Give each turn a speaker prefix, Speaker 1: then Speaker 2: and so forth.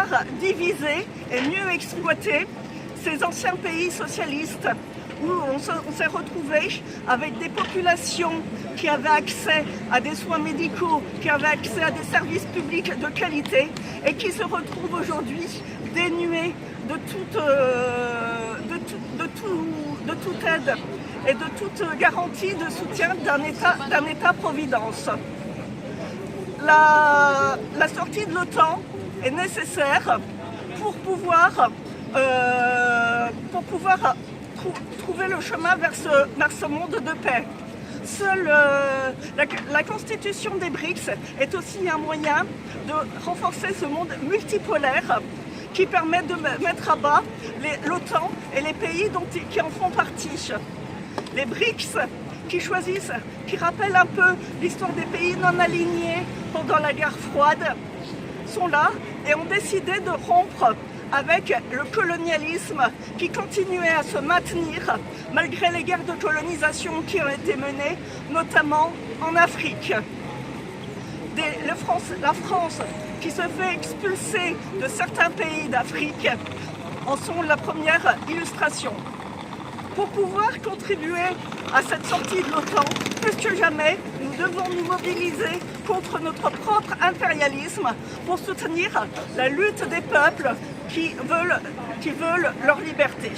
Speaker 1: pouvoir diviser et mieux exploiter ces anciens pays socialistes où on s'est retrouvé avec des populations qui avaient accès à des soins médicaux, qui avaient accès à des services publics de qualité et qui se retrouvent aujourd'hui dénués de toute aide et de toute garantie de soutien d'un État-providence. La sortie de l'OTAN est nécessaire pour pouvoir trouver le chemin vers ce monde de paix. Seule la constitution des BRICS est aussi un moyen de renforcer ce monde multipolaire qui permet de mettre à bas l'OTAN et les pays qui en font partie. Les BRICS qui rappellent un peu l'histoire des pays non alignés pendant la guerre froide, sont là et ont décidé de rompre avec le colonialisme qui continuait à se maintenir malgré les guerres de colonisation qui ont été menées, notamment en Afrique. La France, qui se fait expulser de certains pays d'Afrique, en sont la première illustration. Pour pouvoir contribuer à cette sortie de l'OTAN, plus que jamais, nous devons nous mobiliser contre notre propre impérialisme pour soutenir la lutte des peuples qui veulent leur liberté.